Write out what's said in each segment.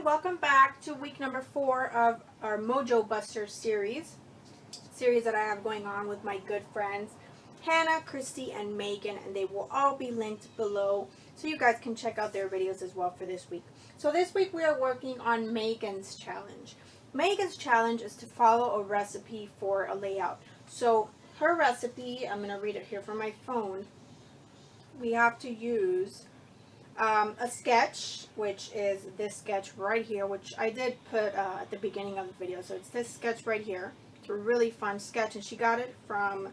welcome back to week number 4 of our Mojo Buster series that I have going on with my good friends Hannah, Christy, and Megan, and they will all be linked below so you guys can check out their videos as well for this week. So this week we are working on Megan's challenge. Megan's challenge is to follow a recipe for a layout. So her recipe, I'm going to read it here from my phone. We have to use a sketch, which is this sketch right here, which I did put at the beginning of the video. So it's this sketch right here. It's a really fun sketch, and she got it from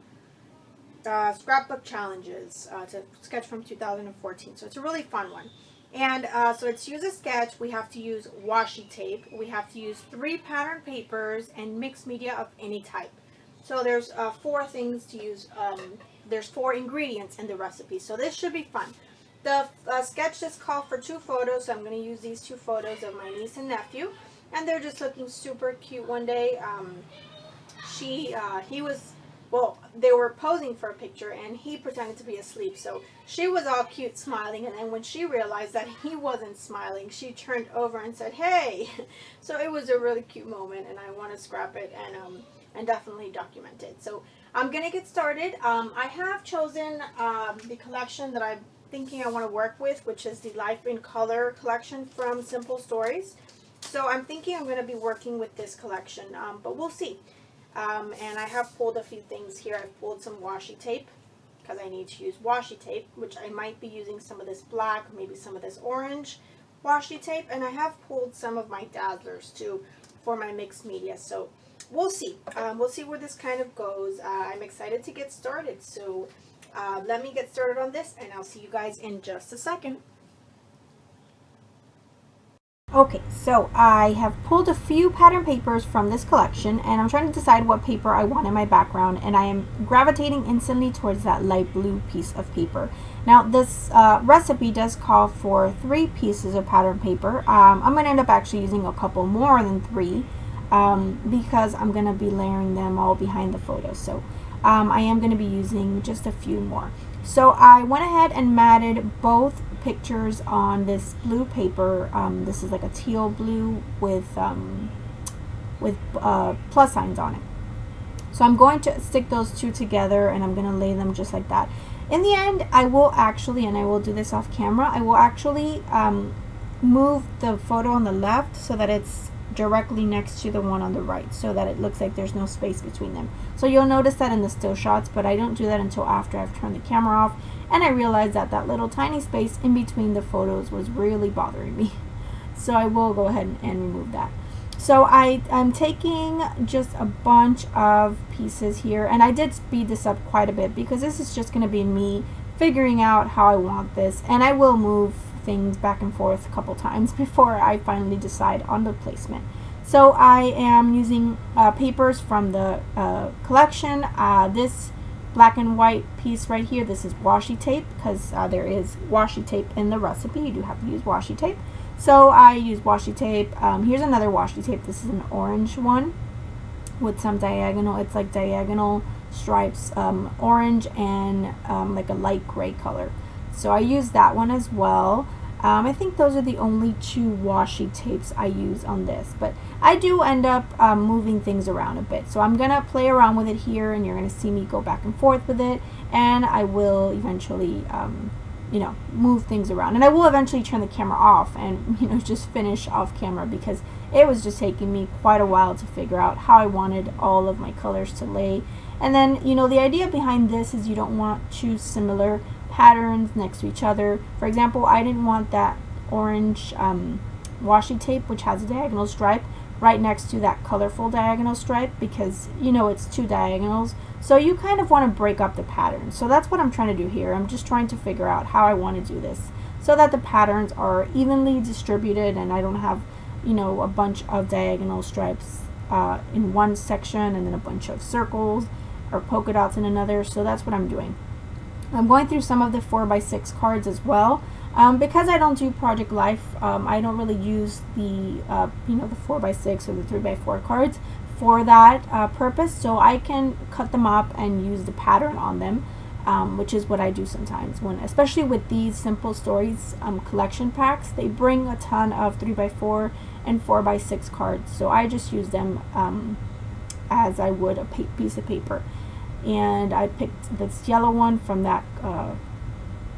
Scrapbook Challenges. It's a sketch from 2014, so it's a really fun one. And so it's use a sketch. We have to use washi tape. We have to use 3 pattern papers and mixed media of any type. So there's 4 things to use. There's 4 ingredients in the recipe, so this should be fun. The sketch just called for 2 photos, so I'm going to use these 2 photos of my niece and nephew, and they're just looking super cute one day. They were posing for a picture, and he pretended to be asleep, so she was all cute smiling, and then when she realized that he wasn't smiling, she turned over and said, "Hey!" So it was a really cute moment, and I want to scrap it and definitely document it. So I'm going to get started. I have chosen the collection that I'm thinking I want to work with, which is the Life in Color collection from Simple Stories. So I'm thinking I'm going to be working with this collection, but we'll see. And I have pulled a few things here. I've pulled some washi tape because I need to use washi tape, which I might be using some of this black, maybe some of this orange washi tape, and I have pulled some of my dazzlers too for my mixed media. So we'll see. We'll see where this kind of goes. I'm excited to get started. So let me get started on this, and I'll see you guys in just a second. Okay, so I have pulled a few pattern papers from this collection, and I'm trying to decide what paper I want in my background, and I am gravitating instantly towards that light blue piece of paper. Now this recipe does call for 3 pieces of pattern paper. I'm going to end up actually using a couple more than 3 because I'm going to be layering them all behind the photos. So I am going to be using just a few more. So I went ahead and matted both pictures on this blue paper. This is like a teal blue with plus signs on it. So I'm going to stick those 2 together, and I'm going to lay them just like that. In the end, I will actually, and I will do this off camera, I will actually move the photo on the left so that it's directly next to the one on the right, so that it looks like there's no space between them. So you'll notice that in the still shots, but I don't do that until after I've turned the camera off, and I realized that that little tiny space in between the photos was really bothering me. So I will go ahead and remove that. So I'm taking just a bunch of pieces here, and I did speed this up quite a bit because this is just going to be me figuring out how I want this, and I will move things back and forth a couple times before I finally decide on the placement. So I am using papers from the collection. This black and white piece right here, this is washi tape because there is washi tape in the recipe. You do have to use washi tape. So I use washi tape. Here's another washi tape. This is an orange one with some diagonal, it's like diagonal stripes, orange and like a light gray color. So I use that one as well. I think those are the only 2 washi tapes I use on this, but I do end up moving things around a bit. So I'm going to play around with it here, and you're going to see me go back and forth with it, and I will eventually, move things around. And I will eventually turn the camera off and, just finish off camera because it was just taking me quite a while to figure out how I wanted all of my colors to lay. And then, the idea behind this is you don't want 2 similar patterns next to each other. For example, I didn't want that orange washi tape, which has a diagonal stripe, right next to that colorful diagonal stripe because it's 2 diagonals. So you kind of want to break up the pattern. So that's what I'm trying to do here. I'm just trying to figure out how I want to do this so that the patterns are evenly distributed and I don't have a bunch of diagonal stripes in one section and then a bunch of circles or polka dots in another. So that's what I'm doing. I'm going through some of the 4x6 cards as well. Because I don't do Project Life, I don't really use the the 4x6 or the 3x4 cards for that purpose. So I can cut them up and use the pattern on them, which is what I do sometimes, especially with these Simple Stories collection packs. They bring a ton of 3x4 and 4x6 cards. So I just use them as I would a piece of paper. And I picked this yellow one from that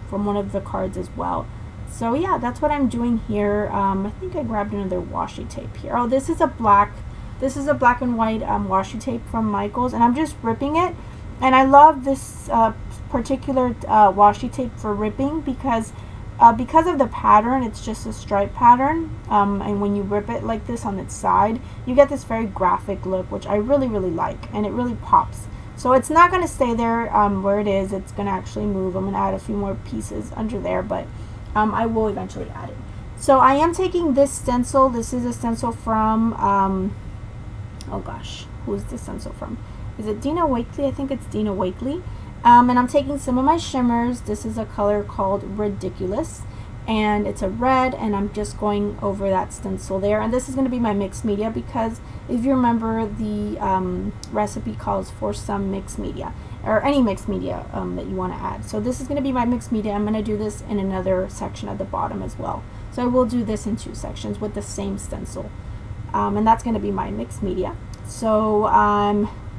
from one of the cards as well. So yeah, that's what I'm doing here. I think I grabbed another washi tape here. Oh, this is a black and white washi tape from Michaels, and I'm just ripping it. And I love this particular washi tape for ripping because of the pattern. It's just a stripe pattern, and when you rip it like this on its side, you get this very graphic look, which I really like, and it really pops. So it's not going to stay there where it is. It's going to actually move. I'm going to add a few more pieces under there, but I will eventually add it. So I am taking this stencil. This is a stencil from, oh gosh, who is this stencil from? Is it Dina Wakley? I think it's Dina Wakley. And I'm taking some of my shimmers. This is a color called Ridiculous, and it's a red, and I'm just going over that stencil there. And this is going to be my mixed media because if you remember, the recipe calls for some mixed media, or any mixed media that you want to add. So this is going to be my mixed media. I'm going to do this in another section at the bottom as well. So I will do this in 2 sections with the same stencil, and that's going to be my mixed media. So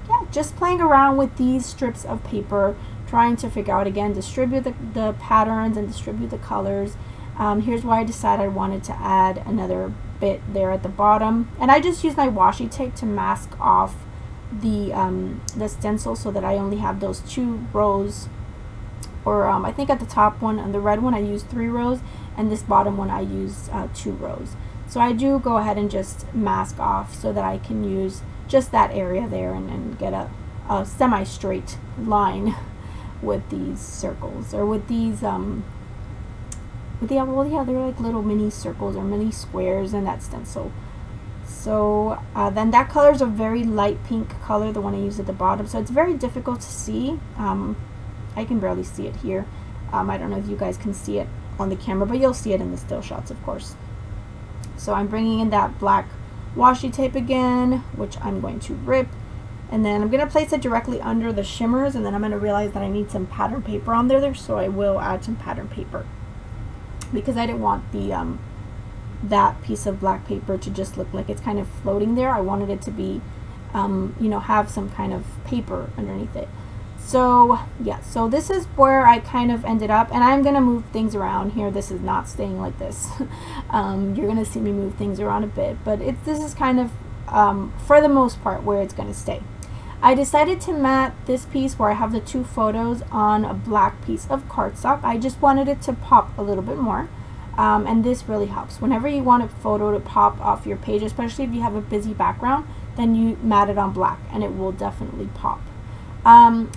yeah, just playing around with these strips of paper, trying to figure out, again, distribute the patterns and distribute the colors. Here's why I decided I wanted to add another bit there at the bottom, and I just used my washi tape to mask off the stencil so that I only have those 2 rows, or I think at the top one and the red one I used 3 rows, and this bottom one I used 2 rows. So I do go ahead and just mask off so that I can use just that area there and get a semi-straight line with these circles, or with these well, yeah, they're like little mini circles or mini squares in that stencil. So then that color is a very light pink color, the one I used at the bottom, so it's very difficult to see. I can barely see it here. I don't know if you guys can see it on the camera, but you'll see it in the still shots, of course. So I'm bringing in that black washi tape again, which I'm going to rip, and then I'm going to place it directly under the shimmers, and then I'm going to realize that I need some pattern paper on there, so I will add some pattern paper because I didn't want the that piece of black paper to just look like it's kind of floating there. I wanted it to be you know, have some kind of paper underneath it. So yeah, so this is where I kind of ended up, and I'm gonna move things around here. This is not staying like this. You're gonna see me move things around a bit, but this is kind of for the most part where it's gonna stay. I decided to mat this piece where I have the 2 photos on a black piece of cardstock. I just wanted it to pop a little bit more, and this really helps. Whenever you want a photo to pop off your page, especially if you have a busy background, then you mat it on black and it will definitely pop.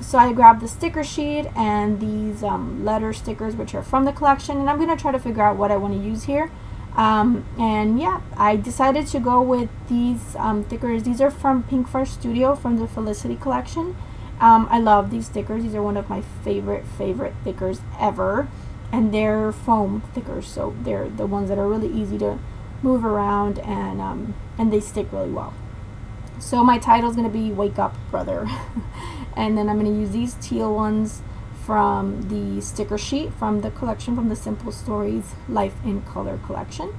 So I grabbed the sticker sheet and these letter stickers, which are from the collection, and I'm going to try to figure out what I want to use here. And yeah, I decided to go with these stickers. These are from Pink Fur Studio from the Felicity collection. I love these stickers. These are one of my favorite stickers ever, and they're foam stickers, so they're the ones that are really easy to move around, and they stick really well. So my title is going to be Wake Up, Brother. And then I'm going to use these teal ones from the sticker sheet from the collection, from the Simple Stories Life in Color collection.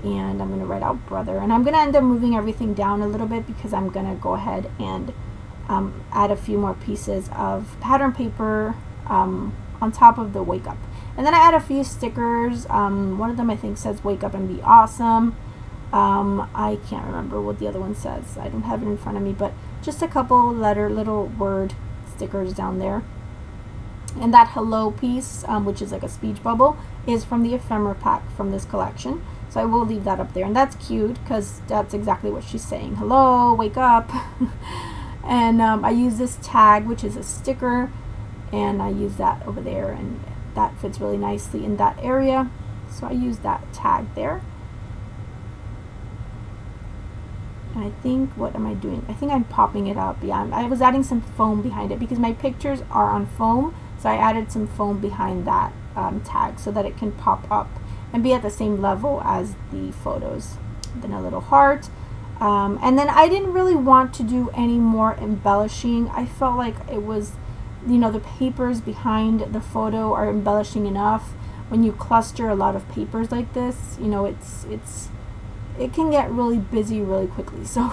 And I'm going to write out brother. And I'm going to end up moving everything down a little bit because I'm going to go ahead and add a few more pieces of pattern paper on top of the Wake Up. And then I add a few stickers. One of them I think says Wake Up and Be Awesome. I can't remember what the other one says. I don't have it in front of me, but just a couple little word stickers down there. And that hello piece, which is like a speech bubble, is from the ephemera pack from this collection. So I will leave that up there, and that's cute because that's exactly what she's saying. Hello, wake up. And I use this tag, which is a sticker, and I use that over there, and that fits really nicely in that area. So I use that tag there. And I think, what am I doing? I think I'm popping it up. Yeah, I was adding some foam behind it because my pictures are on foam. So I added some foam behind that tag so that it can pop up and be at the same level as the photos. Then a little heart. And then I didn't really want to do any more embellishing. I felt like it was, you know, the papers behind the photo are embellishing enough. When you cluster a lot of papers like this, you know, it's it can get really busy really quickly. So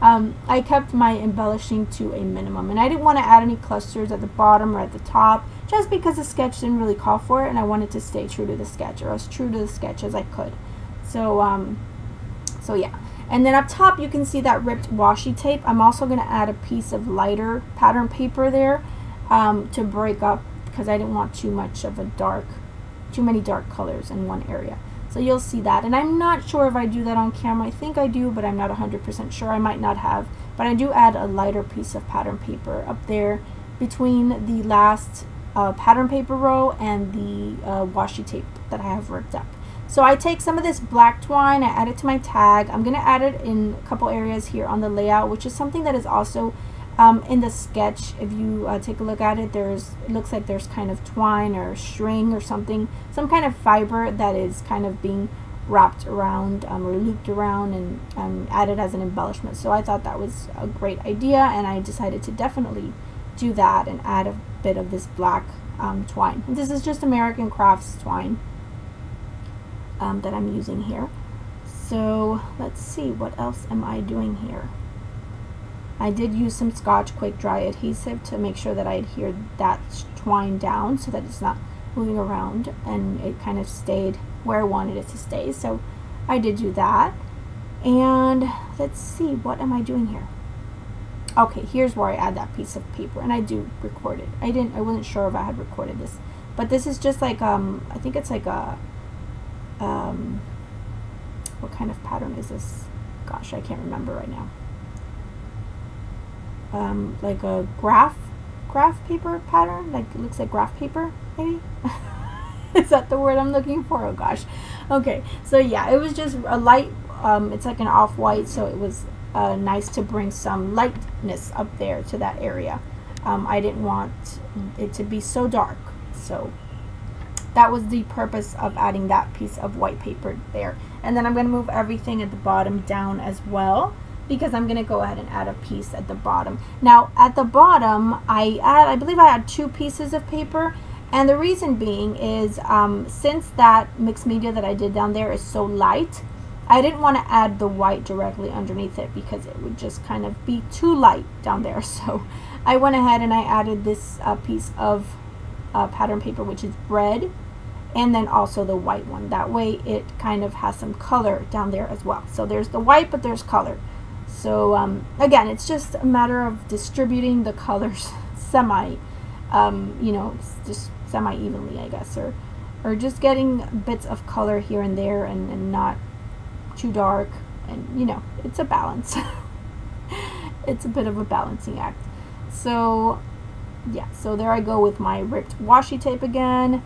I kept my embellishing to a minimum, and I didn't want to add any clusters at the bottom or at the top, just because the sketch didn't really call for it, and I wanted to stay true to the sketch, or as true to the sketch as I could. So so yeah. And then up top you can see that ripped washi tape. I'm also going to add a piece of lighter pattern paper there to break up, because I didn't want too many dark colors in one area. So you'll see that, and I'm not sure if I do that on camera. I think I do, but I'm not 100% sure. I might not have, but I do add a lighter piece of pattern paper up there between the last pattern paper row and the washi tape that I have ripped up. So I take some of this black twine, I add it to my tag. I'm going to add it in a couple areas here on the layout, which is something that is also in the sketch. If you take a look at it, it looks like there's kind of twine or string or something, some kind of fiber that is kind of being wrapped around or looped around and added as an embellishment. So I thought that was a great idea, and I decided to definitely do that and add a bit of this black twine. And this is just American Crafts twine that I'm using here. So let's see, what else am I doing here? I did use some Scotch Quick Dry adhesive to make sure that I adhered that twine down so that it's not moving around, and it kind of stayed where I wanted it to stay. So I did do that. And let's see, what am I doing here? Okay, here's where I add that piece of paper, and I do record it. I wasn't sure if I had recorded this, but this is just like I think it's like a what kind of pattern is this? Gosh, I can't remember right now. Like a graph paper pattern, like it looks like graph paper, maybe. Is that the word I'm looking for? Oh gosh. Okay, so yeah, it was just a light, it's like an off-white, so it was nice to bring some lightness up there to that area. I didn't want it to be so dark, so that was the purpose of adding that piece of white paper there. And then I'm going to move everything at the bottom down as well, because I'm going to go ahead and add a piece at the bottom. Now at the bottom I believe I had 2 pieces of paper, and the reason being is since that mixed media that I did down there is so light, I didn't want to add the white directly underneath it because it would just kind of be too light down there. So I went ahead and I added this piece of pattern paper, which is red, and then also the white one. That way it kind of has some color down there as well. So there's the white, but there's color. So again, it's just a matter of distributing the colors semi, you know, just semi-evenly, I guess, or just getting bits of color here and there, and not too dark, and you know, it's a balance. It's a bit of a balancing act. So yeah, so there I go with my ripped washi tape again,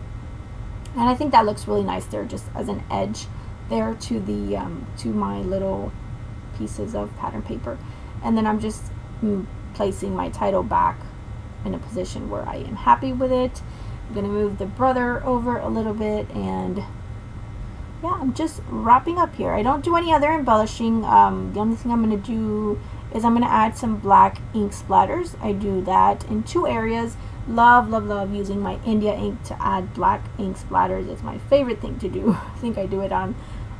and I think that looks really nice there, just as an edge there to the to my little pieces of pattern paper. And then I'm just placing my title back in a position where I am happy with it. I'm going to move the brother over a little bit, and yeah, I'm just wrapping up here. I don't do any other embellishing. The only thing I'm going to do is I'm going to add some black ink splatters. I do that in 2 areas. Love, love, love using my India ink to add black ink splatters. It's my favorite thing to do. I think I do it on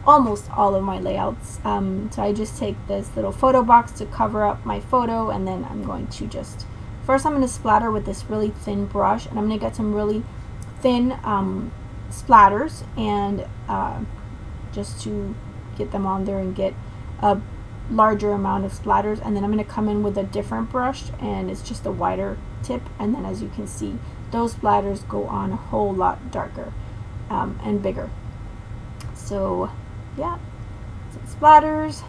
almost all of my layouts. So I just take this little photo box to cover up my photo, and then I'm going to just, first I'm going to splatter with this really thin brush, and I'm going to get some really thin splatters, and just to get them on there and get a larger amount of splatters. And then I'm going to come in with a different brush, and it's just a wider tip, and then as you can see, those splatters go on a whole lot darker and bigger. So yeah, some splatters,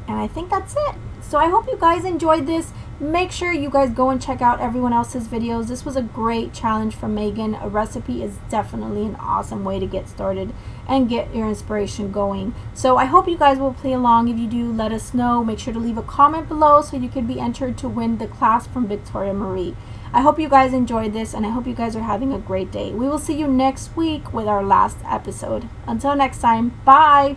and I think that's it. So I hope you guys enjoyed this. Make sure you guys go and check out everyone else's videos. This was a great challenge from Megan. A recipe is definitely an awesome way to get started and get your inspiration going. So I hope you guys will play along. If you do, let us know. Make sure to leave a comment below so you could be entered to win the class from Victoria Marie. I hope you guys enjoyed this, and I hope you guys are having a great day. We will see you next week with our last episode. Until next time, bye!